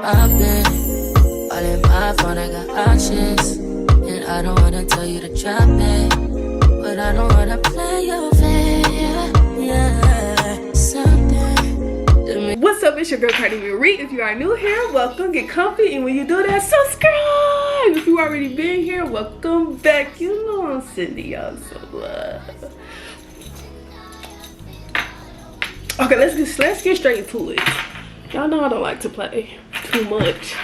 I've been all in my phone, I got options. And I don't wanna tell you to drop it, but I don't wanna play your fair. Yeah, something to me. What's up, it's your girl Cardi Marie. If you are new here, welcome, get comfy, and when you do that, subscribe. If you already been here, welcome back. You know I'm sending y'all some love. Okay, let's get straight into it. Y'all know I don't like to play too much.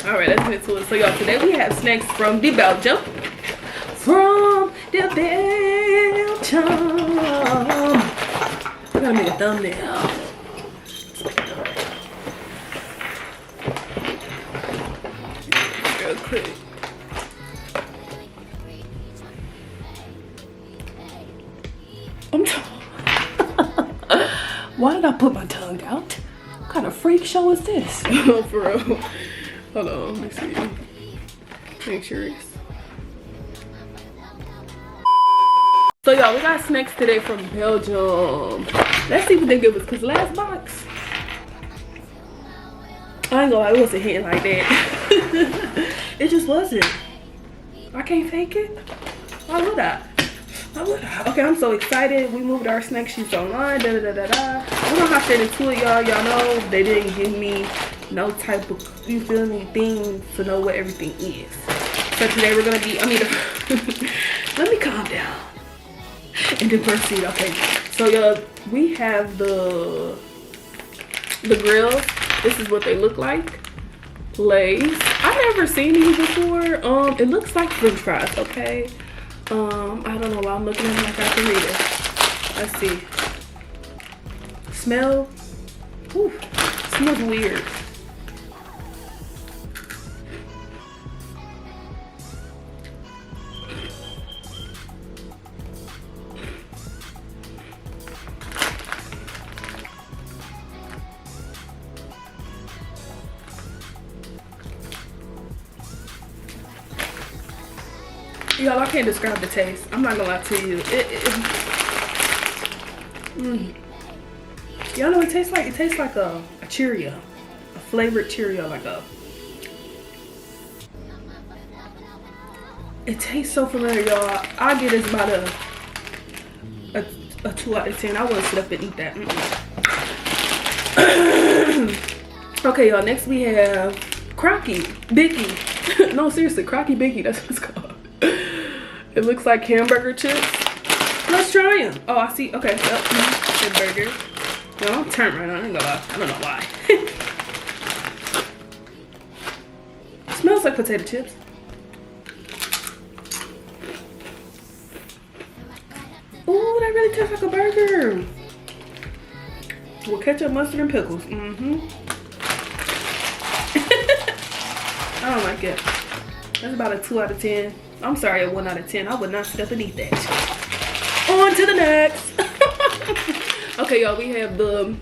Alright, let's get into it. So y'all, today we have snacks from the Belgium. From the Belgium. I gotta make a thumbnail. Real quick. Why did I put my tongue out? What kind of freak show is this? Oh, for real. Hold on, let me see. Make sure it's... So y'all, we got snacks today from Belgium. Let's see what they give us, because last box, I ain't gonna lie, it wasn't hitting like that. It just wasn't. I can't fake it. Why would I? Okay, I'm so excited. We moved our snack sheets online. We're gonna hop straight into it, y'all. Y'all know they didn't give me no type of, you feel me, thing to know what everything is. So today we're gonna be, let me calm down and then proceed. Okay, so y'all, we have the grills. This is what they look like. Lay's. I've never seen these before. It looks like French fries. Okay. I don't know why I'm looking at them like I can read it. Let's see. Smell. Ooh, smells weird. Y'all, I can't describe the taste. I'm not gonna lie to you. Y'all know what it tastes like? It tastes like a Cheerio. A flavored Cheerio, like a... It tastes so familiar, y'all. I give this about a 2 out of 10. I wouldn't sit up and eat that. Okay, y'all, next we have Crocky Bicky. No, seriously, Crocky Bicky, that's what it's called. It looks like hamburger chips. Let's try them. Oh, I see. Okay, good burger. No, I'm turned right now. I ain't gonna lie. I don't know why. It smells like potato chips. Ooh, that really tastes like a burger. With ketchup, mustard, and pickles. I don't like it. That's about a 2 out of 10. I'm sorry, a 1 out of 10. I would not sit up and eat that. On to the next. Okay, y'all, we have the,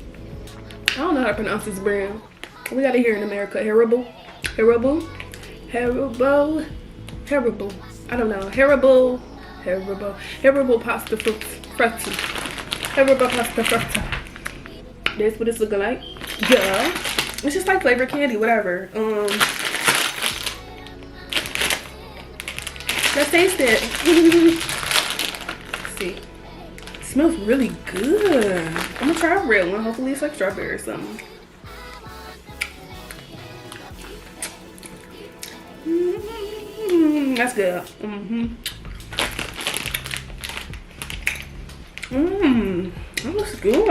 I don't know how to pronounce this brand. We got it here in America. Haribo. I don't know. Haribo pasta frotta. Haribo pasta frotta. That's what it's looking like. Yeah. It's just like flavored candy, whatever. Let's taste it. Let's see. It smells really good. I'm gonna try a real one. Hopefully it's like strawberry or something. That's good. That looks good.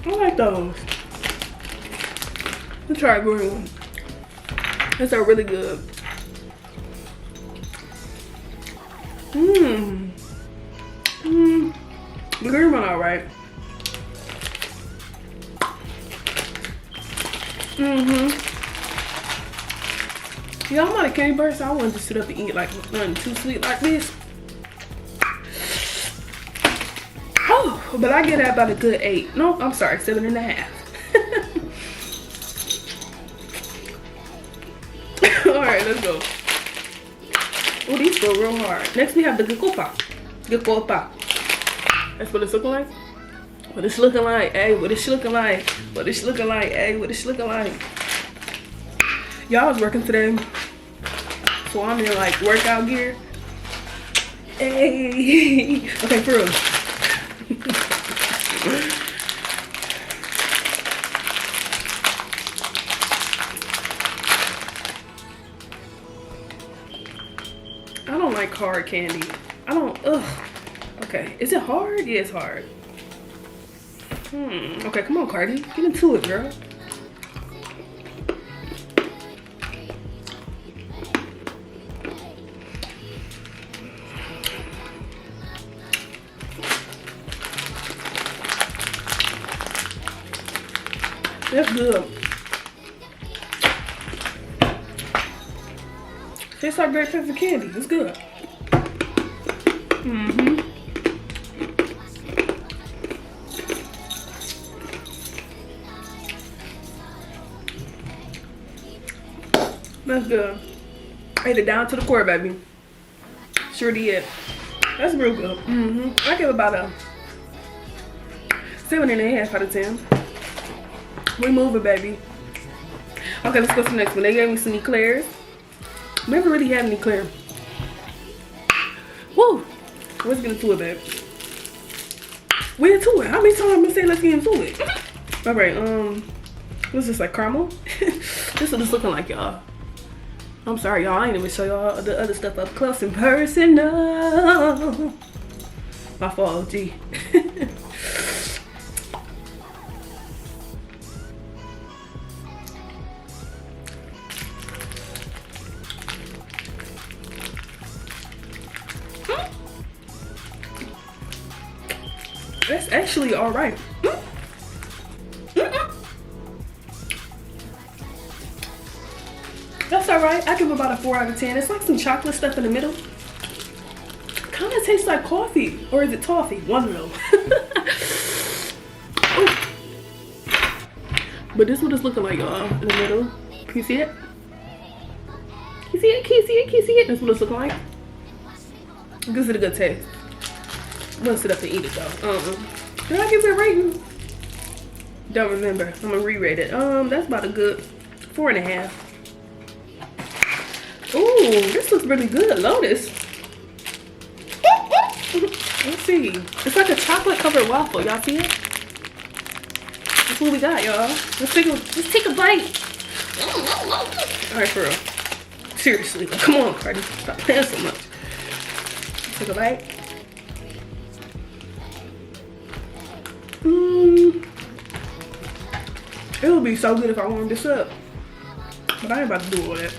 I like those. Let's try a green one. Those are really good. The green one alright. Y'all, I'm not a candy bird, so I wouldn't just sit up and eat like nothing too sweet like this. Oh, but I get that about a good 8. No, I'm sorry, 7.5. Alright, let's go. Oh, these feel real hard. Next we have the Gekopa. That's what it's looking like. What it's looking like? Hey, what it's looking like? What it's looking like? Hey, what it's looking like? Y'all was working today, so I'm in like workout gear. Hey, okay, for real. I don't like hard candy. I don't. Ugh. Okay, is it hard? Yeah, it's hard. Okay, come on, Cardi, get into it, girl. That's good. Tastes like great pepper candy. It's good. That's good. Ate it down to the core, baby. Sure did. That's real good. I give about a 7.5 out of 10. We moving, baby. Okay, let's go to the next one. They gave me some eclairs. Never really had any eclair. Woo! Let's get into it, babe. We into it. How many times I'm gonna say let's get into it? All right. What's this, like caramel? This is what it's looking like, y'all. I'm sorry, y'all. I ain't even show y'all the other stuff up close and personal. My fault, G. That's actually all right. That's all right. I give about a 4 out of 10. It's like some chocolate stuff in the middle. Kind of tastes like coffee, or is it toffee? One of them. But this is what it's looking like, y'all. In the middle. Can you see it? Can you see it? Can you see it? Can you see it? That's what it's looking like. It gives it a good taste. I'm gonna sit up and eat it though. Did I give it a rating? Don't remember. I'm gonna re-rate it. That's about a good 4.5. Ooh, this looks really good. Lotus. Let's see. It's like a chocolate covered waffle. Y'all see it? That's what we got, y'all. Let's take a bite. Alright, for real. Seriously, like, come on, Cardi. Stop playing so much. Take a bite. It would be so good if I warmed this up. But I ain't about to do all that.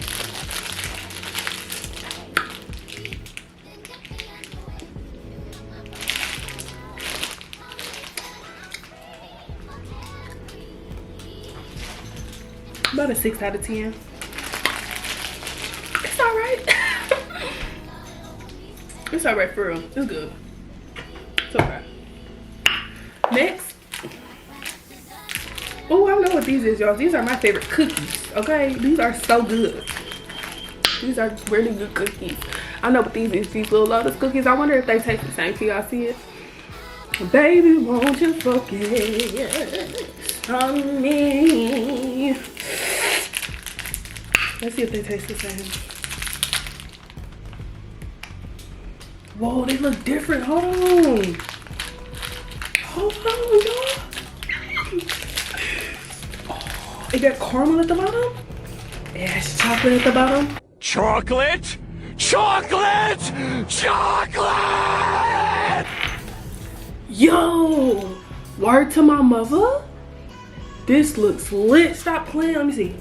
About a 6 out of 10. It's alright. It's alright for real. It's good. It's alright. Next. Oh, I don't know what these is, y'all. These are my favorite cookies. Okay? These are so good. These are really good cookies. I know what these is. These little Lotus cookies. I wonder if they taste the same. Can y'all see it? Baby, won't you focus on me? Let's see if they taste the same. Whoa, they look different. Hold on. Hold on, y'all. Oh, it got caramel at the bottom? It has chocolate at the bottom. Chocolate? Chocolate! Chocolate! Yo! Word to my mother? This looks lit. Stop playing. Let me see.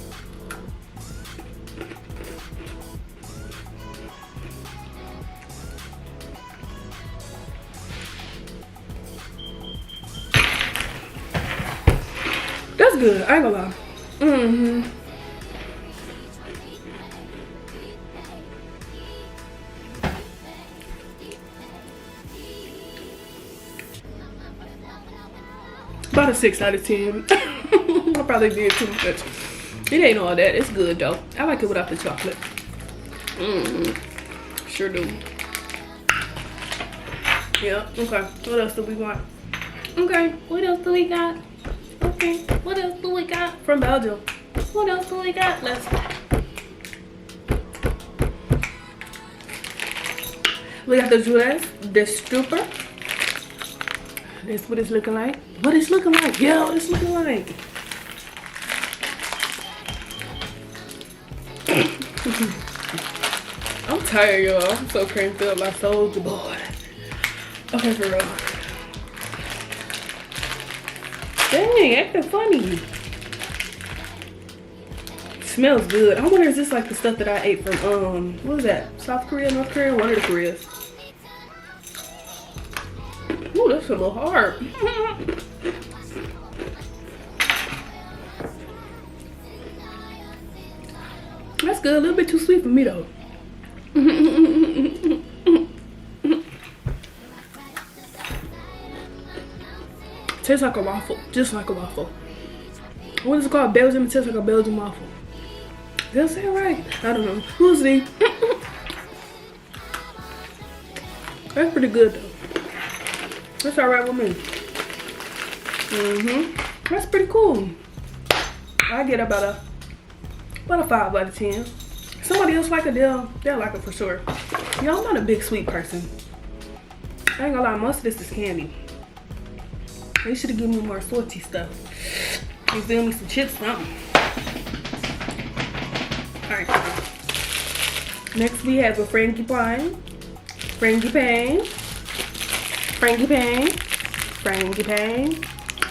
That's good. I ain't gonna lie. About a 6 out of 10. I probably did too much. It ain't all that. It's good though. I like it without the chocolate. Sure do. Yeah, okay. What else do we want? Okay, what else do we got? Okay, what else do we got from Belgium? What else do we got? Let's go. We got the dress, the stripper. That's what it's looking like. What it's looking like? Yeah, what it's looking like. I'm tired, y'all. I'm so cramped up. My soul's bored. Okay, for real. Dang, acting funny. Smells good. I wonder is this like the stuff that I ate from what was that? South Korea, North Korea, one of the Koreas. Ooh, that's a little hard. That's good. A little bit too sweet for me though. Tastes like a waffle, just like a waffle. What is it called? Belgium. It tastes like a Belgian waffle. Did I say it right? I don't know. We'll see. That's pretty good though. That's alright with me. That's pretty cool. I get about a 5 out of 10. Somebody else like it, they'll like it for sure. Y'all, I'm not a big sweet person. I ain't gonna lie, most of this is candy. They should have given me more salty stuff. You feel me? Some chips, something. Alright. Next we have a frangipane. Frangipane.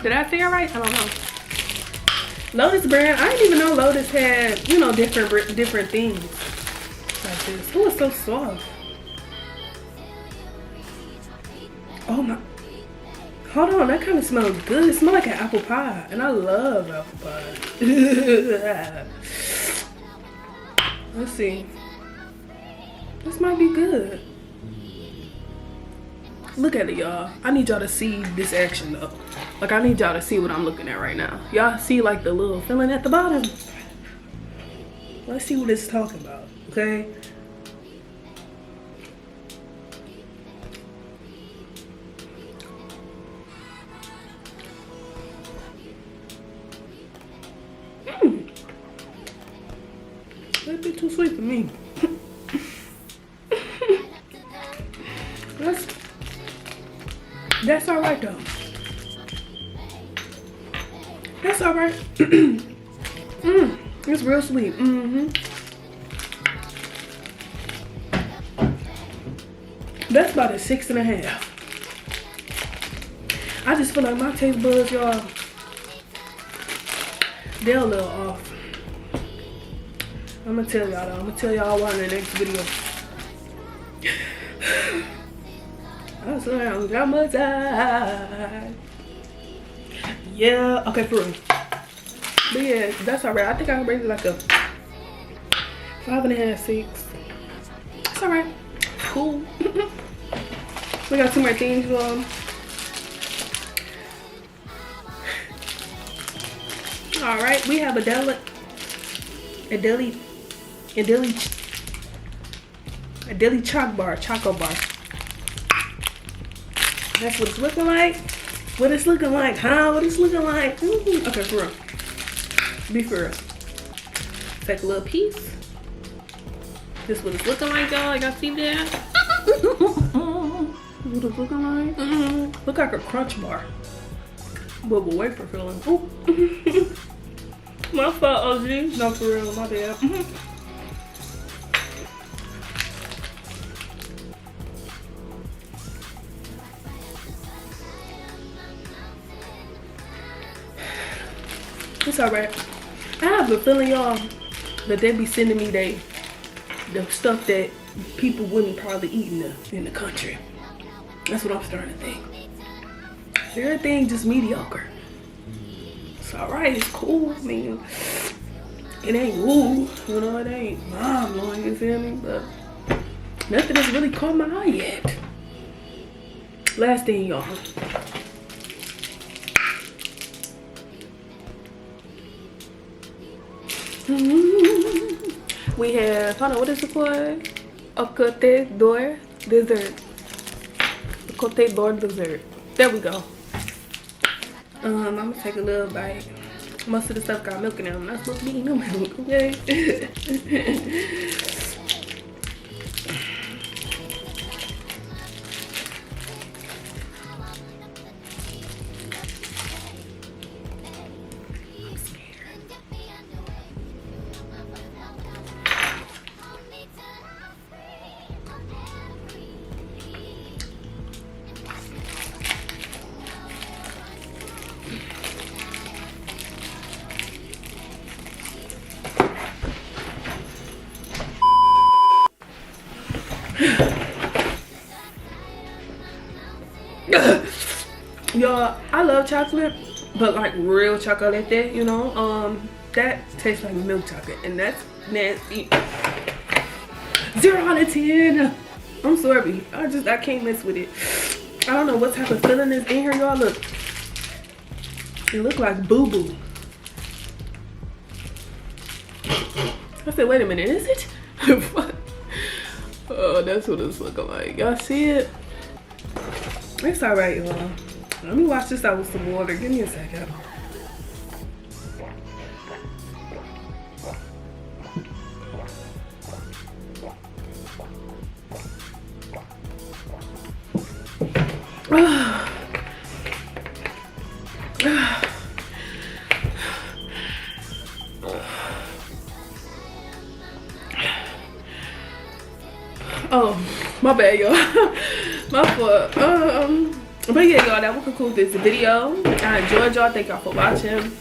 Did I say it right? I don't know. Lotus brand. I didn't even know Lotus had, you know, different things like this. Oh, it's so soft. Oh my. Hold on, that kind of smells good. It smells like an apple pie, and I love apple pie. Let's see. This might be good. Look at it, y'all. I need y'all to see this action though. Like, I need y'all to see what I'm looking at right now. Y'all see like the little filling at the bottom? Let's see what it's talking about, okay? That'd be too sweet for me. That's alright though. That's alright. It's real sweet. That's about a 6.5. I just feel like my taste buds, y'all, they're a little off. I'm gonna tell y'all though. I'm gonna tell y'all why in the next video. I'm sorry, I'm traumatized. Yeah, okay, for real. But yeah, that's alright. I think I can bring it like a 5.5, 6. It's alright. Cool. We got 2 more things, y'all. Alright, we have a deli choco bar. That's what it's looking like. What it's looking like, huh? What it's looking like. Okay, for real. Be for real. Take a little piece. This is what it's looking like, y'all. Y'all see that? What it's looking like. Look like a crunch bar. But with wafer filling. Ooh. My fault, OG. No, for real. My bad. It's alright. I have a feeling, y'all, that they be sending me the stuff that people wouldn't probably eat in the country. That's what I'm starting to think. Everything just mediocre. It's alright, it's cool. I mean, it ain't woo, you know, it ain't mind blowing, you feel me? But nothing has really caught my eye yet. Last thing, y'all. We have, hold on, what is it called? A Côte d'Or dessert. A Côte d'Or dessert. There we go. I'm gonna take a little bite. Most of the stuff got milk in them. I'm not supposed to be eating no milk, okay? Y'all, I love chocolate, but like real chocolate, that, you know, that tastes like milk chocolate, and that's nasty. 0 out of 10. I'm sorry, I can't mess with it. I don't know what type of filling is in here, y'all. Look, it look like boo boo. I said, wait a minute, is it? Oh, that's what it's looking like. Y'all see it? It's all right, y'all. Let me wash this out with some water. Give me a second. Oh, my bad, y'all. My fault. But yeah, y'all, that will conclude this video. I enjoyed y'all. Thank y'all for watching.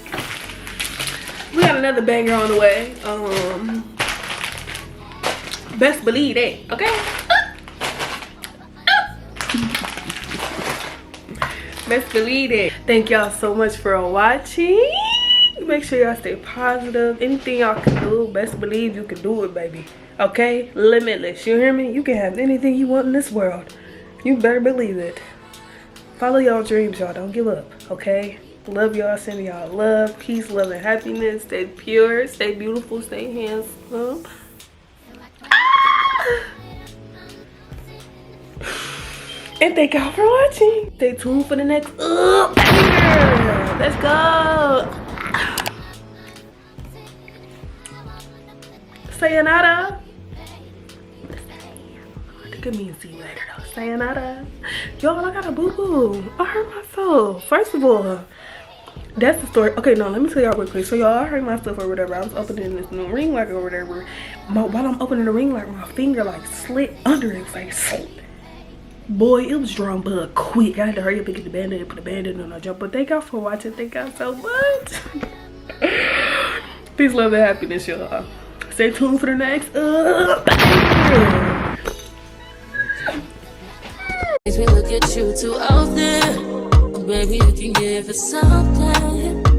We got another banger on the way. Best believe that, okay? Best believe it. Thank y'all so much for watching. Make sure y'all stay positive. Anything y'all can do, best believe you can do it, baby. Okay? Limitless. You hear me? You can have anything you want in this world. You better believe it. Follow y'all dreams, y'all. Don't give up. Okay? Love y'all. Send y'all love, peace, love, and happiness. Stay pure. Stay beautiful. Stay handsome. And thank y'all for watching. Stay tuned for the next banger. Let's go. Sayonara. Look at me and see you later though. Sayonara. Y'all, I got a boo-boo. I hurt myself. First of all, that's the story. Okay, no, let me tell y'all real quick. So y'all, I hurt myself or whatever. I was opening this new ring light or whatever. While I'm opening the ring light, my finger like slid under it. It's like slip. Boy, it was drawn blood quick. I had to hurry up and get the band-aid, put the band-aid on a jump. But thank y'all for watching. Thank y'all so much. Peace, love, and happiness, y'all. Stay tuned for the next Makes me look at you too often. Baby, you can give it something.